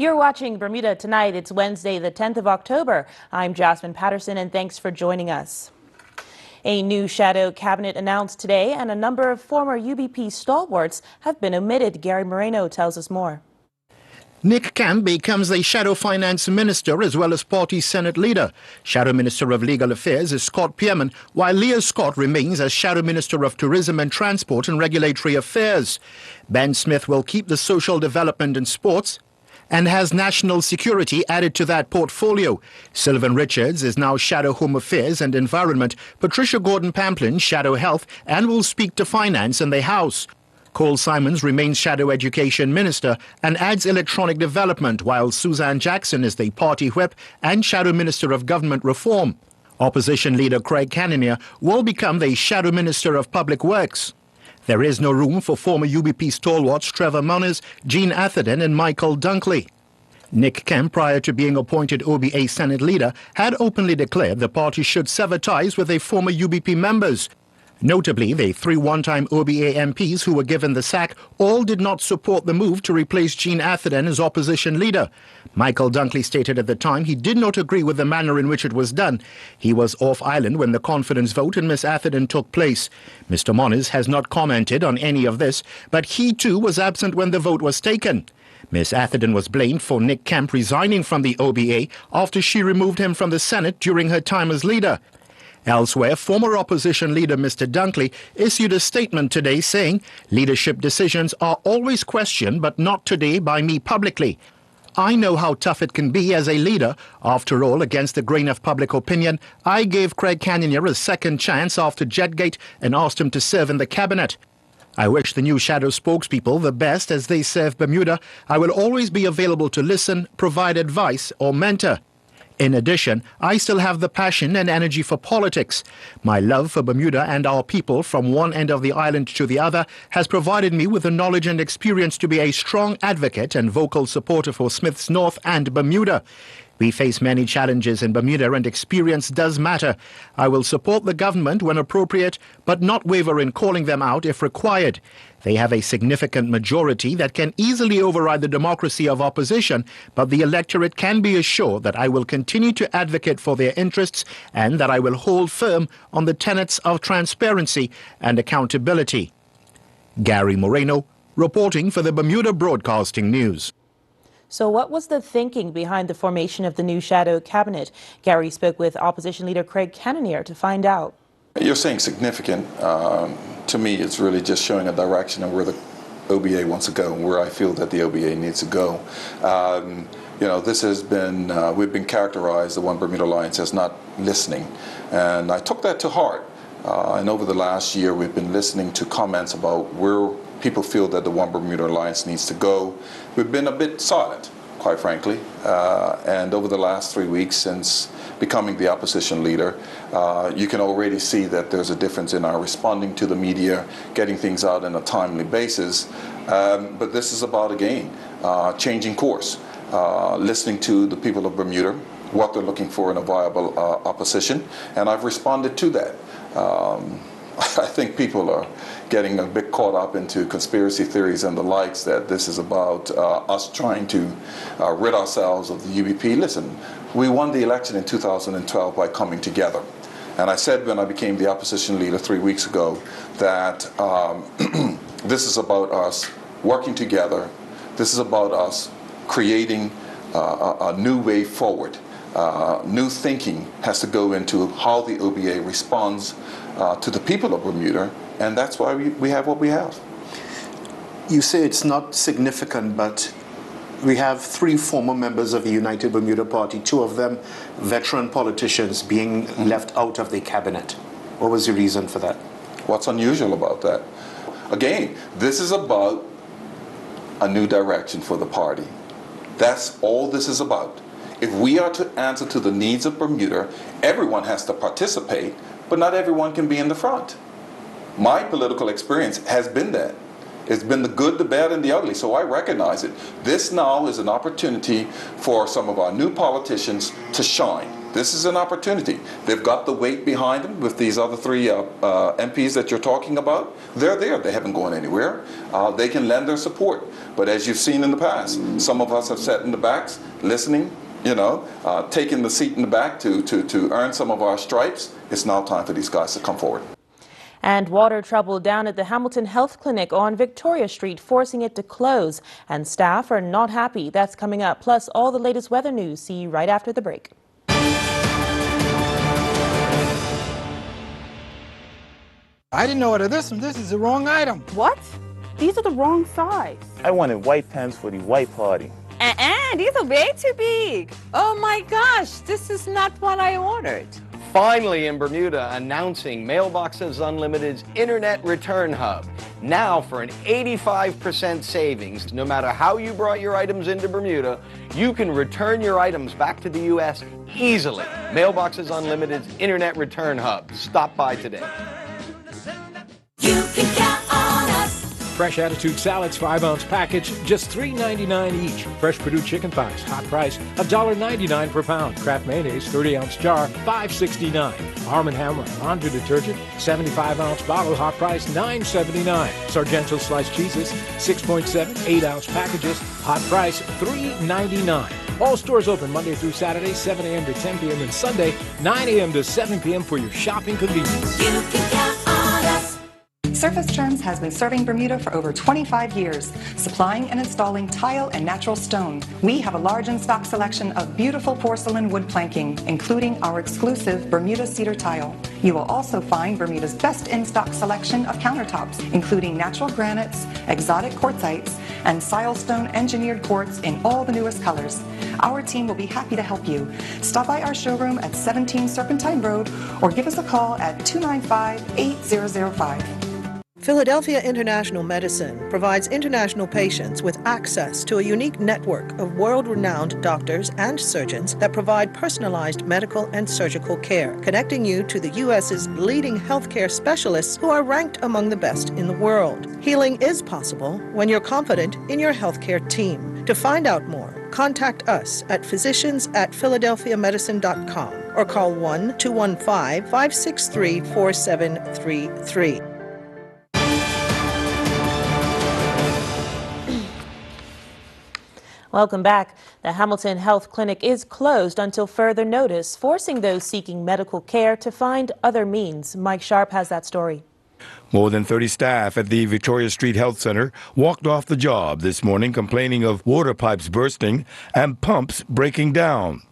You're watching Bermuda Tonight. It's Wednesday, the 10th of October. I'm Jasmine Patterson, and thanks for joining us. A new shadow cabinet announced today, and a number of former UBP stalwarts have been omitted. Gary Moreno tells us more. Nick Kemp becomes the Shadow Finance Minister as well as Party Senate Leader. Shadow Minister of Legal Affairs is Scott Pierman, while Leah Scott remains as Shadow Minister of Tourism and Transport and Regulatory Affairs. Ben Smith will keep the Social Development and Sports and has National Security added to that portfolio. Sylvan Richards is now Shadow Home Affairs and Environment, Patricia Gordon-Pamplin Shadow Health, and will speak to Finance in the House. Cole Simons remains Shadow Education Minister and adds Electronic Development, while Suzanne Jackson is the Party Whip and Shadow Minister of Government Reform. Opposition Leader Craig Cannonier will become the Shadow Minister of Public Works. There is no room for former UBP stalwarts Trevor Moniz, Jean Atherton and Michael Dunkley. Nick Kemp, prior to being appointed OBA Senate Leader, had openly declared the party should sever ties with their former UBP members. Notably, the 3 one-time OBA MPs who were given the sack all did not support the move to replace Jean Atherton as opposition leader. Michael Dunkley stated at the time he did not agree with the manner in which it was done. He was off island when the confidence vote in Miss Atherton took place. Mr. Moniz has not commented on any of this, but he too was absent when the vote was taken. Miss Atherton was blamed for Nick Kemp resigning from the OBA after she removed him from the Senate during her time as leader. Elsewhere, former opposition leader Mr. Dunkley issued a statement today saying, "Leadership decisions are always questioned, but not today by me publicly. I know how tough it can be as a leader. After all, against the grain of public opinion, I gave Craig Cannonier a second chance after Jetgate and asked him to serve in the cabinet. I wish the new shadow spokespeople the best as they serve Bermuda. I will always be available to listen, provide advice or mentor. In addition, I still have the passion and energy for politics. My love for Bermuda and our people from one end of the island to the other has provided me with the knowledge and experience to be a strong advocate and vocal supporter for Smith's North and Bermuda. We face many challenges in Bermuda and experience does matter. I will support the government when appropriate, but not waver in calling them out if required. They have a significant majority that can easily override the democracy of opposition, but the electorate can be assured that I will continue to advocate for their interests and that I will hold firm on the tenets of transparency and accountability." Gary Moreno, reporting for the Bermuda Broadcasting News. So what was the thinking behind the formation of the new shadow cabinet? Gary spoke with opposition leader Craig Cannonier to find out. You're saying significant. To me, it's really just showing a direction of where the OBA wants to go and where I feel that the OBA needs to go. This has been, we've been characterized, the One Bermuda Alliance, as not listening. And I took that to heart. And over the last year, we've been listening to comments about where people feel that the One Bermuda Alliance needs to go. We've been a bit silent, quite frankly. And over the last 3 weeks since becoming the opposition leader, you can already see that there's a difference in our responding to the media, getting things out on a timely basis. But this is about, again, changing course, listening to the people of Bermuda, what they're looking for in a viable opposition, and I've responded to that. I think people are getting a bit caught up into conspiracy theories and the likes, that this is about us trying to rid ourselves of the UBP. Listen, we won the election in 2012 by coming together. And I said when I became the opposition leader 3 weeks ago that this is about us working together. This is about us creating a new way forward. New thinking has to go into how the OBA responds to the people of Bermuda, and that's why we have what we have. You say it's not significant, but we have 3 former members of the United Bermuda Party, 2 of them veteran politicians, being left out of the cabinet. What was the reason for that? What's unusual about that? Again, this is about a new direction for the party. That's all this is about. If we are to answer to the needs of Bermuda, everyone has to participate, but not everyone can be in the front. My political experience has been that. It's been the good, the bad, and the ugly, so I recognize it. This now is an opportunity for some of our new politicians to shine. This is an opportunity. They've got the weight behind them with these other three MPs that you're talking about. They're there. They haven't gone anywhere. They can lend their support. But as you've seen in the past, some of us have sat in the backs listening, taking the seat in the back to earn some of our stripes. It's now time for these guys to come forward. And water trouble down at the Hamilton Health Clinic on Victoria Street, forcing it to close. And staff are not happy. That's coming up. Plus, all the latest weather news. See you right after the break. I didn't order this one. This is the wrong item. What? These are the wrong size. I wanted white pants for the white party. These are way too big. Oh my gosh, this is not what I ordered. Finally in Bermuda, announcing Mailboxes Unlimited's Internet Return Hub. Now for an 85% savings. No matter how you brought your items into Bermuda, you can return your items back to the U.S. easily. Mailboxes Unlimited's Internet Return Hub. Stop by today. You can count on us. Fresh Attitude Salads, 5-ounce package, just $3.99 each. Fresh Purdue chicken thighs, hot price, $1.99 per pound. Kraft mayonnaise, 30-ounce jar, $5.69. Arm & Hammer laundry detergent, 75-ounce bottle, hot price, $9.79. Sargento sliced cheeses, 6.7, 8-ounce packages, hot price, $3.99. All stores open Monday through Saturday, 7 a.m. to 10 p.m. and Sunday, 9 a.m. to 7 p.m. for your shopping convenience. You can count on us. Surface Terms has been serving Bermuda for over 25 years, supplying and installing tile and natural stone. We have a large in-stock selection of beautiful porcelain wood planking, including our exclusive Bermuda cedar tile. You will also find Bermuda's best in-stock selection of countertops, including natural granites, exotic quartzites, and silestone engineered quartz in all the newest colors. Our team will be happy to help you. Stop by our showroom at 17 Serpentine Road or give us a call at 295-8005. Philadelphia International Medicine provides international patients with access to a unique network of world-renowned doctors and surgeons that provide personalized medical and surgical care, connecting you to the U.S.'s leading healthcare specialists who are ranked among the best in the world. Healing is possible when you're confident in your healthcare team. To find out more, contact us at physicians@philadelphiamedicine.com or call 1-215-563-4733. Welcome back. The Hamilton Health Clinic is closed until further notice, forcing those seeking medical care to find other means. Mike Sharp has that story. More than 30 staff at the Victoria Street Health Center walked off the job this morning complaining of water pipes bursting and pumps breaking down.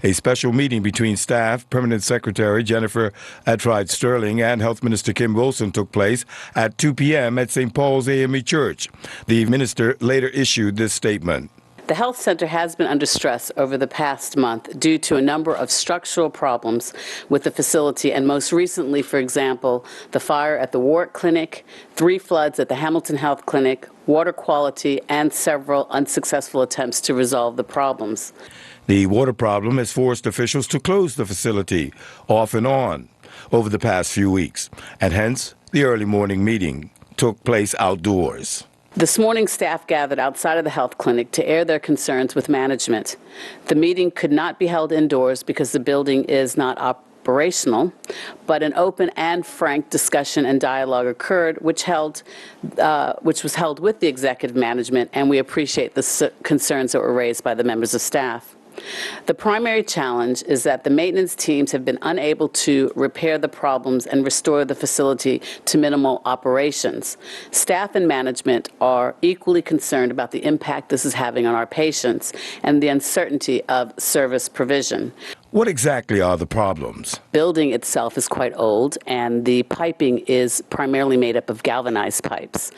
A special meeting between staff, Permanent Secretary Jennifer Attride Sterling and Health Minister Kim Wilson took place at 2 p.m. at St. Paul's AME Church. The minister later issued this statement. The health center has been under stress over the past month due to a number of structural problems with the facility, and most recently, for example, the fire at the Warwick Clinic, 3 floods at the Hamilton Health Clinic, water quality, and several unsuccessful attempts to resolve the problems. The water problem has forced officials to close the facility off and on over the past few weeks, and hence the early morning meeting took place outdoors. This morning, staff gathered outside of the health clinic to air their concerns with management. The meeting could not be held indoors because the building is not operational, but an open and frank discussion and dialogue occurred, which was held with the executive management, and we appreciate the concerns that were raised by the members of staff. The primary challenge is that the maintenance teams have been unable to repair the problems and restore the facility to minimal operations. Staff and management are equally concerned about the impact this is having on our patients and the uncertainty of service provision. What exactly are the problems? The building itself is quite old, and the piping is primarily made up of galvanized pipes.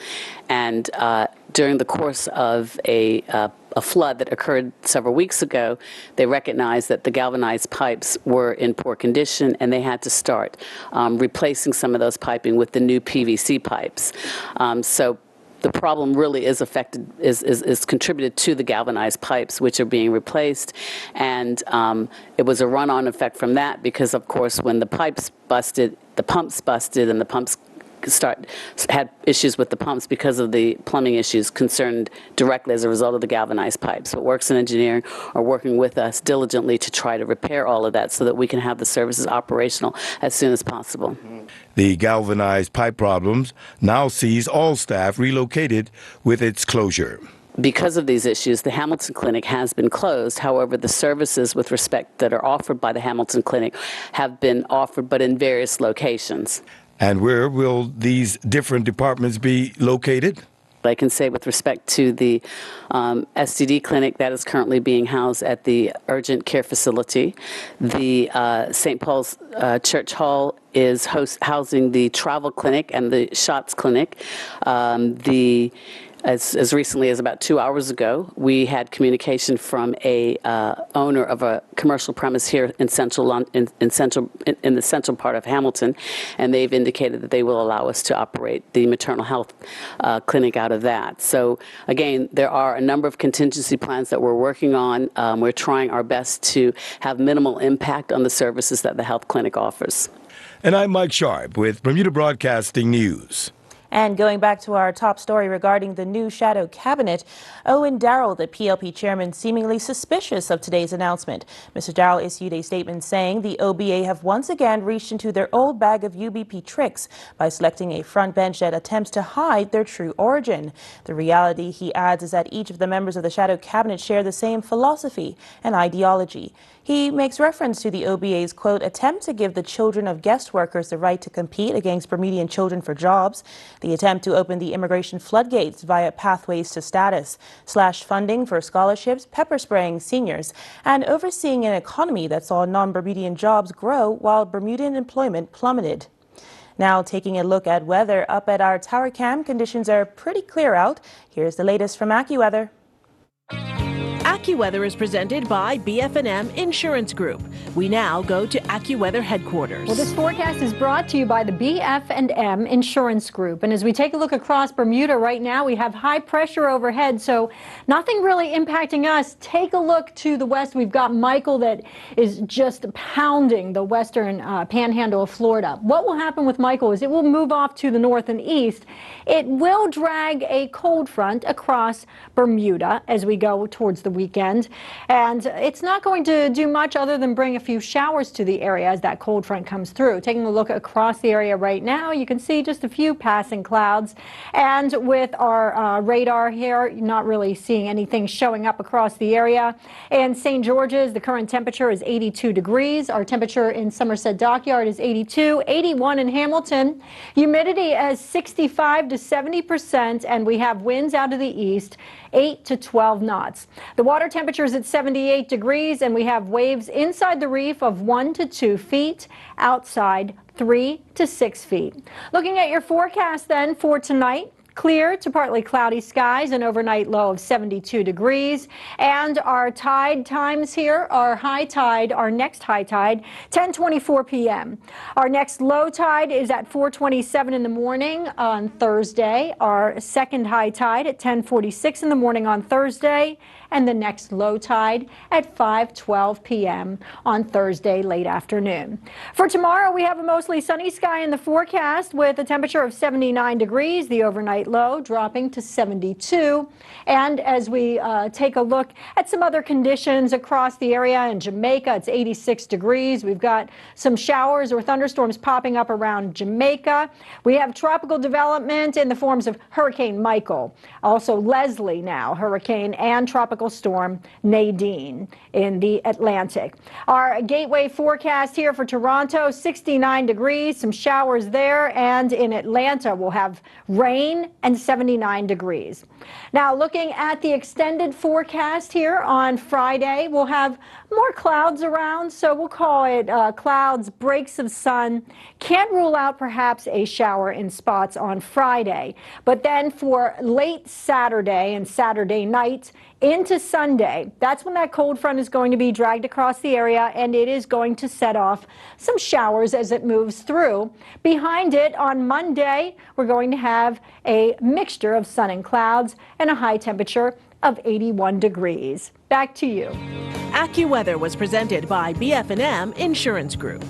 And during the course of a flood that occurred several weeks ago, they recognized that the galvanized pipes were in poor condition, and they had to start replacing some of those piping with the new PVC pipes. So the problem really is contributed to the galvanized pipes, which are being replaced, and it was a run-on effect from that because, of course, when the pipes busted, the pumps busted, and the pumps had issues with the pumps because of the plumbing issues concerned directly as a result of the galvanized pipes. So Works and Engineering are working with us diligently to try to repair all of that so that we can have the services operational as soon as possible. The galvanized pipe problems now sees all staff relocated with its closure. Because of these issues, the Hamilton Clinic has been closed. However, the services with respect that are offered by the Hamilton Clinic have been offered, but in various locations. And where will these different departments be located? I can say with respect to the STD clinic that is currently being housed at the urgent care facility. The St. Paul's Church Hall is housing the travel clinic and the shots clinic. As recently as about 2 hours ago, we had communication from a owner of a commercial premise here in the central part of Hamilton, and they've indicated that they will allow us to operate the maternal health clinic out of that. So again, there are a number of contingency plans that we're working on. We're trying our best to have minimal impact on the services that the health clinic offers. And I'm Mike Sharp with Bermuda Broadcasting News. And going back to our top story regarding the new shadow cabinet, Owen Darrell, the PLP chairman, seemingly suspicious of today's announcement. Mr. Darrell issued a statement saying the OBA have once again reached into their old bag of UBP tricks by selecting a front bench that attempts to hide their true origin. The reality, he adds, is that each of the members of the shadow cabinet share the same philosophy and ideology. He makes reference to the OBA's, quote, attempt to give the children of guest workers the right to compete against Bermudian children for jobs, the attempt to open the immigration floodgates via pathways to status, slash funding for scholarships, pepper spraying seniors, and overseeing an economy that saw non-Bermudian jobs grow while Bermudian employment plummeted. Now taking a look at weather up at our tower cam, conditions are pretty clear out. Here's the latest from AccuWeather. AccuWeather is presented by BF&M Insurance Group. We now go to AccuWeather headquarters. Well, this forecast is brought to you by the BF&M Insurance Group. And as we take a look across Bermuda right now, we have high pressure overhead, so nothing really impacting us. Take a look to the west. We've got Michael that is just pounding the western panhandle of Florida. What will happen with Michael is it will move off to the north and east. It will drag a cold front across Bermuda as we go towards the weekend, and it's not going to do much other than bring a few showers to the area as that cold front comes through. Taking a look across the area right now, you can see just a few passing clouds, and with our radar here, you're not really seeing anything showing up across the area. In St. George's, the current temperature is 82 degrees. Our temperature in Somerset Dockyard is 82, 81 in Hamilton. Humidity is 65 to 70%, and we have winds out of the east, 8 to 12 knots. The water temperature is at 78 degrees, and we have waves inside the reef of 1 to 2 feet, outside 3 to 6 feet. Looking at your forecast then for tonight, clear to partly cloudy skies, an overnight low of 72 degrees. And our tide times here, our high tide, our next high tide, 10:24 p.m. Our next low tide is at 4:27 in the morning on Thursday. Our second high tide at 10:46 in the morning on Thursday. And the next low tide at 5:12 p.m. on Thursday late afternoon. For tomorrow, we have a mostly sunny sky in the forecast with a temperature of 79 degrees, the overnight low dropping to 72. And as we take a look at some other conditions across the area in Jamaica, it's 86 degrees. We've got some showers or thunderstorms popping up around Jamaica. We have tropical development in the forms of Hurricane Michael, also Leslie now, hurricane and tropical storm Nadine in the Atlantic. Our gateway forecast here for Toronto, 69 degrees, some showers there, and in Atlanta we'll have rain and 79 degrees. Now looking at the extended forecast here on Friday, we'll have more clouds around, so we'll call it clouds, breaks of sun. Can't rule out perhaps a shower in spots on Friday, but then for late Saturday and Saturday night into Sunday, that's when that cold front is going to be dragged across the area, and it is going to set off some showers as it moves through. Behind it on Monday, we're going to have a mixture of sun and clouds and a high temperature of 81 degrees. Back to you. AccuWeather was presented by BF&M Insurance Group.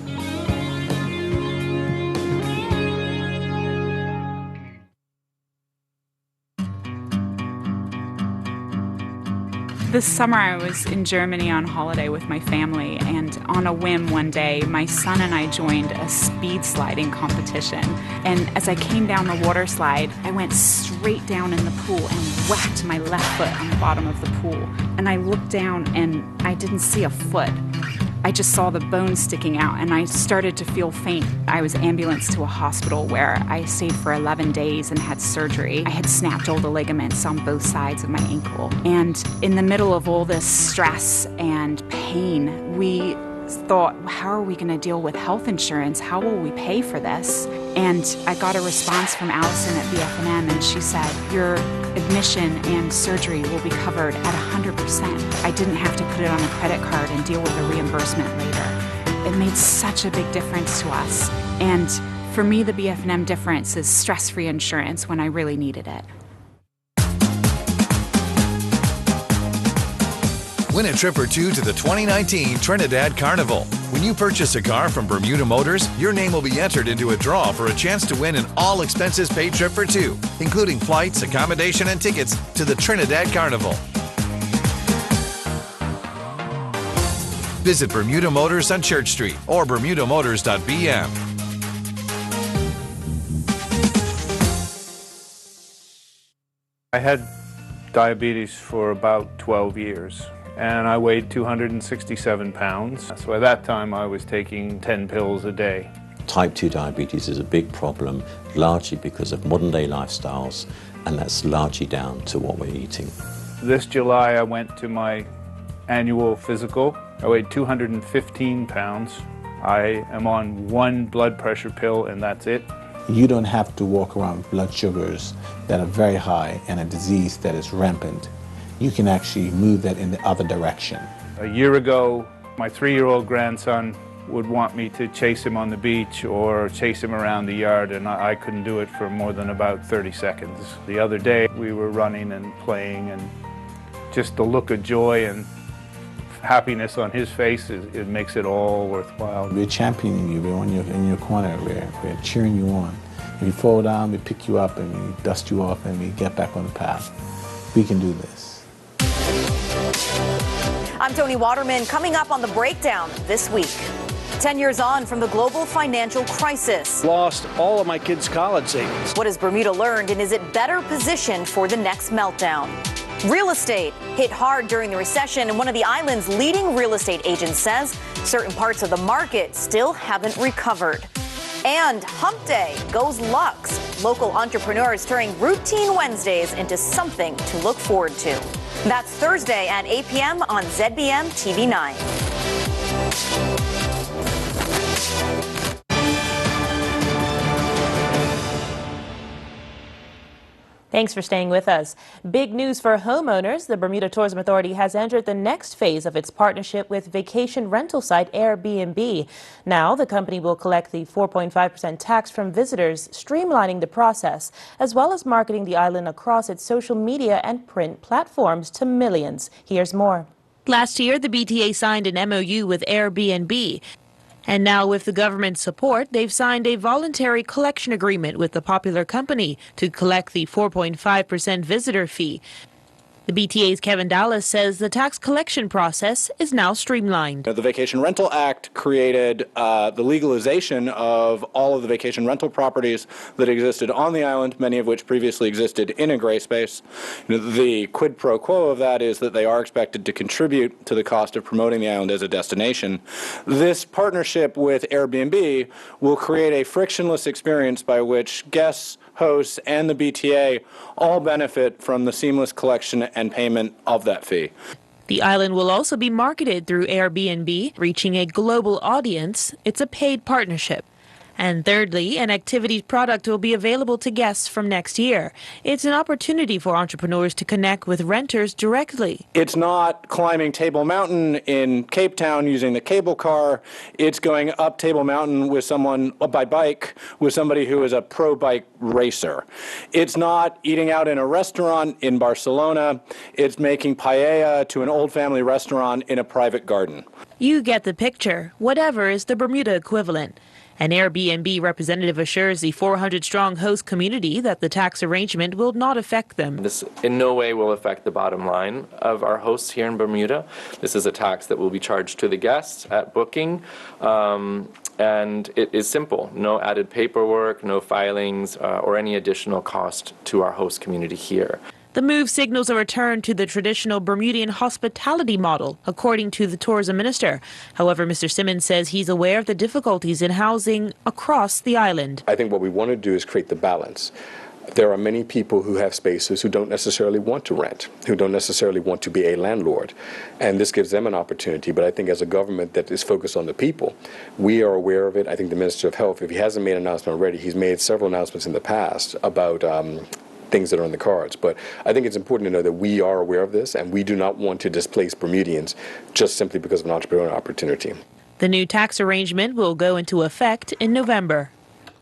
This summer I was in Germany on holiday with my family, and on a whim one day, my son and I joined a speed sliding competition. And as I came down the water slide, I went straight down in the pool and whacked my left foot on the bottom of the pool. And I looked down and I didn't see a foot. I just saw the bones sticking out, and I started to feel faint. I was ambulanced to a hospital where I stayed for 11 days and had surgery. I had snapped all the ligaments on both sides of my ankle. And in the middle of all this stress and pain, we thought, how are we going to deal with health insurance? How will we pay for this? And I got a response from Allison at BF&M, and she said, your admission and surgery will be covered at 100%. I didn't have to put it on a credit card and deal with the reimbursement later. It made such a big difference to us. And for me, the BF&M difference is stress-free insurance when I really needed it. Win a trip or two to the 2019 Trinidad Carnival. When you purchase a car from Bermuda Motors, your name will be entered into a draw for a chance to win an all-expenses-paid trip for two, including flights, accommodation, and tickets to the Trinidad Carnival. Visit Bermuda Motors on Church Street or bermudamotors.bm. I had diabetes for about 12 years. And I weighed 267 pounds. So at that time, I was taking 10 pills a day. Type 2 diabetes is a big problem, largely because of modern-day lifestyles, and that's largely down to what we're eating. This July, I went to my annual physical. I weighed 215 pounds. I am on one blood pressure pill, and that's it. You don't have to walk around with blood sugars that are very high and a disease that is rampant. You can actually move that in the other direction. A year ago, my 3-year-old grandson would want me to chase him on the beach or chase him around the yard, and I couldn't do it for more than about 30 seconds. The other day, we were running and playing, and just the look of joy and happiness on his face, it makes it all worthwhile. We're championing you. We're in your corner. We're cheering you on. If you fall down, we pick you up and we dust you off and we get back on the path. We can do this. I'm Tony Waterman. Coming up on The Breakdown this week. 10 years on from the global financial crisis. Lost all of my kids' college savings. What has Bermuda learned, and is it better positioned for the next meltdown? Real estate hit hard during the recession, and one of the island's leading real estate agents says certain parts of the market still haven't recovered. And Hump Day goes Lux. Local entrepreneurs turning routine Wednesdays into something to look forward to. That's Thursday at 8 p.m. on ZBM TV 9. Thanks for staying with us. Big news for homeowners. The Bermuda Tourism Authority has entered the next phase of its partnership with vacation rental site Airbnb. Now, the company will collect the 4.5% tax from visitors, streamlining the process, as well as marketing the island across its social media and print platforms to millions. Here's more. Last year, the BTA signed an MOU with Airbnb. And now, with the government's support, they've signed a voluntary collection agreement with the popular company to collect the 4.5% visitor fee. The BTA's Kevin Dallas says the tax collection process is now streamlined. The Vacation Rental Act created the legalization of all of the vacation rental properties that existed on the island, many of which previously existed in a gray space. The quid pro quo of that is that they are expected to contribute to the cost of promoting the island as a destination. This partnership with Airbnb will create a frictionless experience by which guests, hosts, and the BTA all benefit from the seamless collection and payment of that fee. The island will also be marketed through Airbnb, reaching a global audience. It's a paid partnership. And thirdly, an activities product will be available to guests from next year. It's an opportunity for entrepreneurs to connect with renters directly. It's not climbing Table Mountain in Cape Town using the cable car. It's going up Table Mountain with someone by bike, with somebody who is a pro bike racer. It's not eating out in a restaurant in Barcelona. It's making paella to an old family restaurant in a private garden. You get the picture, whatever is the Bermuda equivalent. An Airbnb representative assures the 400-strong host community that the tax arrangement will not affect them. This in no way will affect the bottom line of our hosts here in Bermuda. This is a tax that will be charged to the guests at booking, and it is simple. No added paperwork, no filings, or any additional cost to our host community here. The move signals a return to the traditional Bermudian hospitality model, according to the tourism minister. However, Mr. Simmons says he's aware of the difficulties in housing across the island. I think what we want to do is create the balance. There are many people who have spaces who don't necessarily want to rent, who don't necessarily want to be a landlord, and this gives them an opportunity. But I think as a government that is focused on the people, we are aware of it. I think the Minister of Health, if he hasn't made an announcement already, he's made several announcements in the past about things that are on the cards. But I think it's important to know that we are aware of this, and we do not want to displace Bermudians just simply because of an entrepreneurial opportunity. The new tax arrangement will go into effect in November.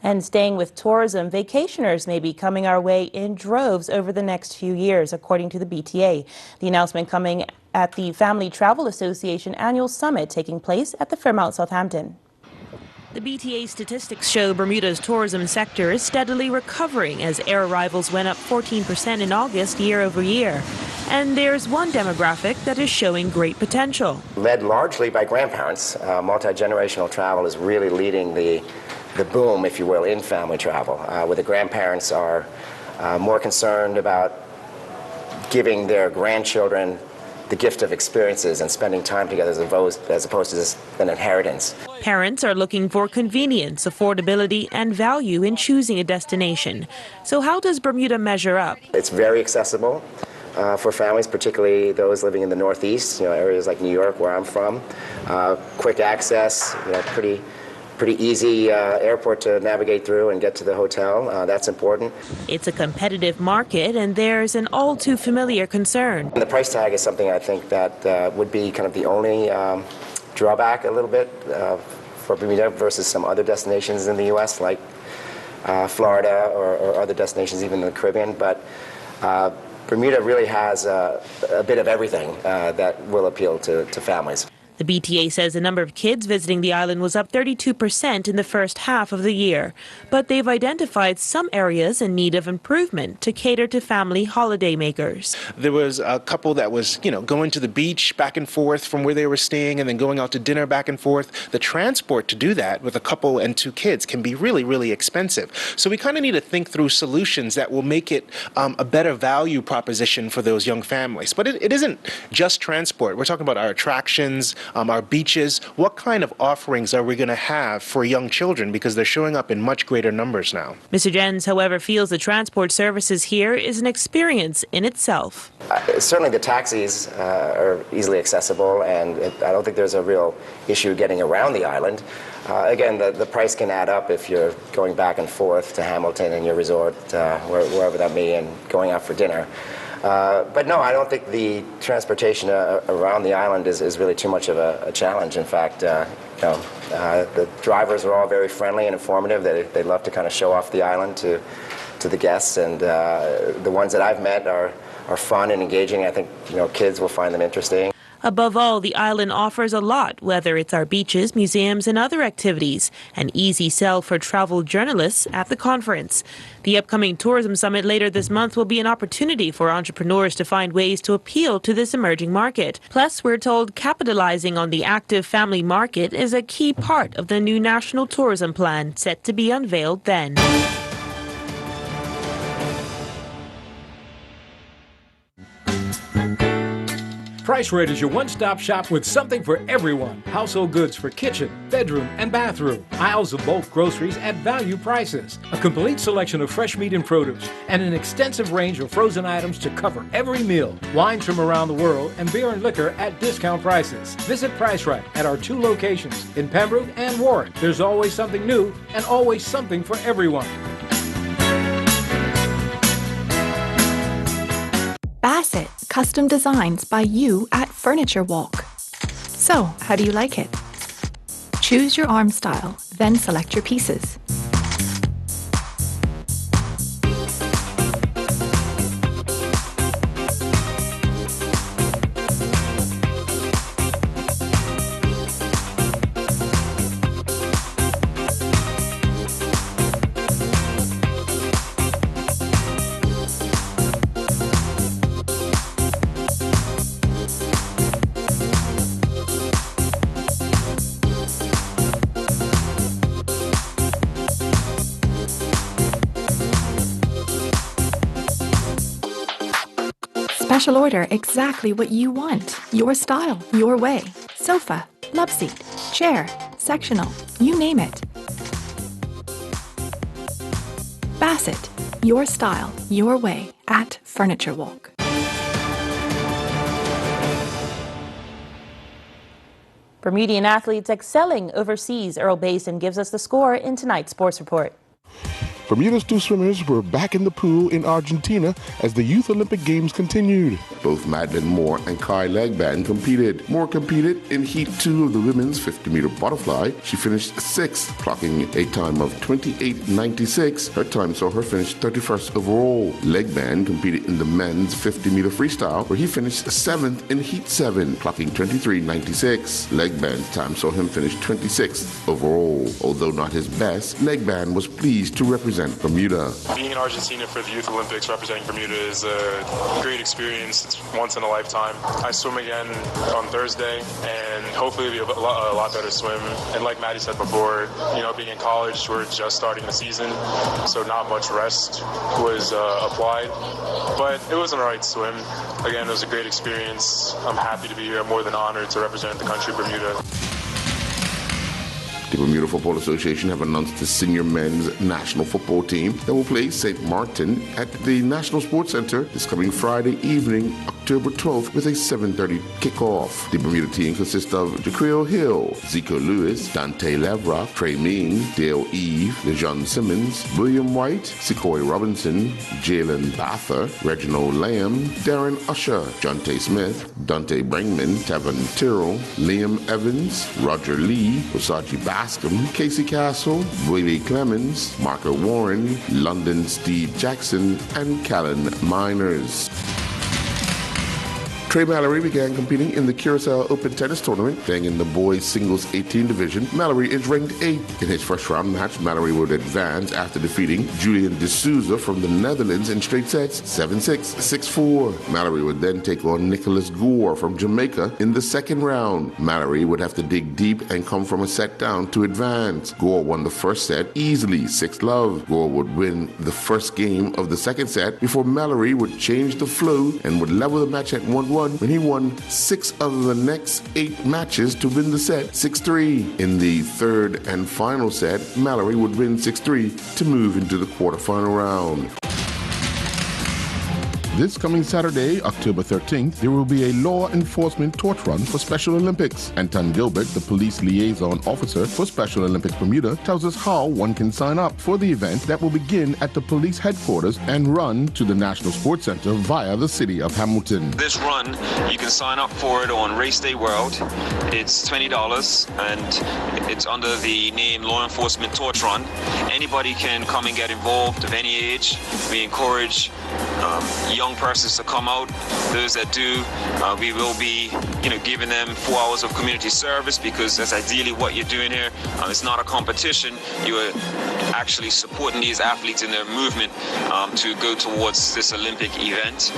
And staying with tourism, vacationers may be coming our way in droves over the next few years, according to the BTA. The announcement coming at the Family Travel Association annual summit taking place at the Fairmount Southampton. The BTA statistics show Bermuda's tourism sector is steadily recovering as air arrivals went up 14% in August year over year. And there's one demographic that is showing great potential. Led largely by grandparents, multi-generational travel is really leading the boom, if you will, in family travel, where the grandparents are more concerned about giving their grandchildren the gift of experiences and spending time together as opposed to just an inheritance. Parents are looking for convenience, affordability, and value in choosing a destination. So how does Bermuda measure up? It's very accessible for families, particularly those living in the Northeast, areas like New York, where I'm from. Quick access, pretty easy airport to navigate through and get to the hotel. That's important. It's a competitive market, and there's an all too familiar concern. And the price tag is something I think that would be kind of the only drawback a little bit for Bermuda versus some other destinations in the U.S. like Florida or other destinations even in the Caribbean. But Bermuda really has a bit of everything that will appeal to families. The BTA says the number of kids visiting the island was up 32% in the first half of the year, but they've identified some areas in need of improvement to cater to family holiday makers. There was a couple that was, going to the beach back and forth from where they were staying and then going out to dinner back and forth. The transport to do that with a couple and two kids can be really, really expensive. So we kind of need to think through solutions that will make it a better value proposition for those young families. But it isn't just transport. We're talking about our attractions, our beaches. What kind of offerings are we going to have for young children, because they're showing up in much greater numbers now? Mr. Jens, however, feels the transport services here is an experience in itself. Certainly the taxis are easily accessible, and I don't think there's a real issue getting around the island. Again, the price can add up if you're going back and forth to Hamilton and your resort, wherever that may be, and going out for dinner. But no, I don't think the transportation around the island is really too much of a challenge. In fact, the drivers are all very friendly and informative. They love to kind of show off the island to the guests, and the ones that I've met are fun and engaging. I think kids will find them interesting. Above all, the island offers a lot, whether it's our beaches, museums, and other activities, an easy sell for travel journalists at the conference. The upcoming tourism summit later this month will be an opportunity for entrepreneurs to find ways to appeal to this emerging market. Plus, we're told capitalizing on the active family market is a key part of the new national tourism plan set to be unveiled then. Price Rite is your one-stop shop with something for everyone. Household goods for kitchen, bedroom, and bathroom. Aisles of bulk groceries at value prices. A complete selection of fresh meat and produce. And an extensive range of frozen items to cover every meal. Wines from around the world and beer and liquor at discount prices. Visit Price Rite at our 2 locations in Pembroke and Warren. There's always something new and always something for everyone. Bassett, custom designs by you at Furniture Walk. So, how do you like it? Choose your arm style, then select your pieces. Special order exactly what you want. Your style, your way. Sofa, love seat, chair, sectional, you name it. Bassett, your style, your way at Furniture Walk. Bermudian athletes excelling overseas. Earl Basin gives us the score in tonight's sports report. Bermuda's two swimmers were back in the pool in Argentina as the Youth Olympic Games continued. Both Madeline Moore and Kai Legband competed. Moore competed in Heat 2 of the women's 50-meter butterfly. She finished 6th, clocking a time of 28.96. Her time saw her finish 31st overall. Legband competed in the men's 50-meter freestyle, where he finished 7th in Heat 7, clocking 23.96. Legband's time saw him finish 26th overall. Although not his best, Legband was pleased to represent Bermuda. Being in Argentina for the Youth Olympics representing Bermuda is a great experience. It's once in a lifetime. I swim again on Thursday, and hopefully it'll be a lot better swim. And like Maddie said before, being in college, we're just starting the season, so not much rest was applied. But it was an alright swim. Again, it was a great experience. I'm happy to be here. I'm more than honored to represent the country of Bermuda. The Bermuda Football Association have announced the senior men's national football team that will play St. Martin at the National Sports Center this coming Friday evening, October 12th, with a 7:30 kickoff. The Bermuda team consists of Jaquil Hill, Zico Lewis, Dante Lavrock, Trey Ming, Dale Eve, Lejean Simmons, William White, Sequoia Robinson, Jalen Bather, Reginald Lamb, Darren Usher, Jonte Smith, Dante Brangman, Tevin Tyrrell, Liam Evans, Roger Lee, Osaji Bascom, Casey Castle, Willie Clemens, Marco Warren, London Steve Jackson, and Callan Miners. Trey Mallory began competing in the Curacao Open Tennis Tournament, playing in the boys singles 18 division. Mallory is ranked 8th. In his first round match, Mallory would advance after defeating Julian D'Souza from the Netherlands in straight sets, 7-6, 6-4. Mallory would then take on Nicholas Gore from Jamaica in the second round. Mallory would have to dig deep and come from a set down to advance. Gore won the first set easily, 6-love. Gore would win the first game of the second set before Mallory would change the flow and would level the match at 1-1. When he won 6 of the next 8 matches to win the set 6-3. In the third and final set, Mallory would win 6-3 to move into the quarterfinal round. This coming Saturday, October 13th, there will be a law enforcement torch run for Special Olympics. Anton Gilbert, the police liaison officer for Special Olympics Bermuda, tells us how one can sign up for the event that will begin at the police headquarters and run to the National Sports Center via the city of Hamilton. This run, you can sign up for it on Race Day World. It's $20 and it's under the name Law Enforcement Torch Run. Anybody can come and get involved of any age. We encourage young persons to come out. Those that do, we will be giving them 4 hours of community service, because that's ideally what you're doing here. It's not a competition. You are actually supporting these athletes in their movement to go towards this Olympic event.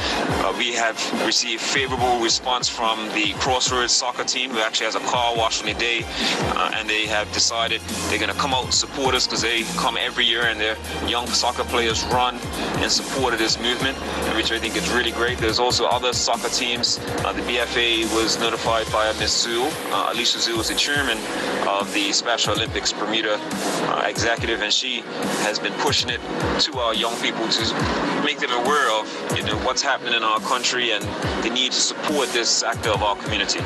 We have received favorable response from the Crossroads soccer team, who actually has a car wash on the day, and they have decided they're going to come out and support us, because they come every year and their young soccer players run in support of this movement, which I think is really great. There's also other soccer teams. The BFA was notified by Ms. Zul. Alicia Zul is the chairman of the Special Olympics Bermuda executive, and she has been pushing it to our young people to make them aware of what's happening in our country and the need to support this sector of our community.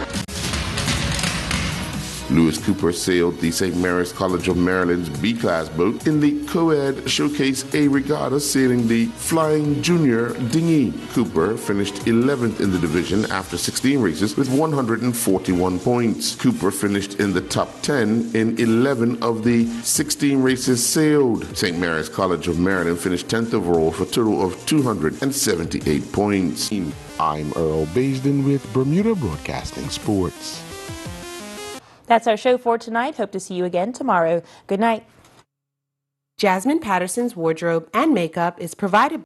Lewis Cooper sailed the St. Mary's College of Maryland's B-class boat in the Co-Ed Showcase A Regatta, sailing the Flying Junior Dinghy. Cooper finished 11th in the division after 16 races with 141 points. Cooper finished in the top 10 in 11 of the 16 races sailed. St. Mary's College of Maryland finished 10th overall for a total of 278 points. I'm Earl Baisden with Bermuda Broadcasting Sports. That's our show for tonight. Hope to see you again tomorrow. Good night. Jasmine Patterson's wardrobe and makeup is provided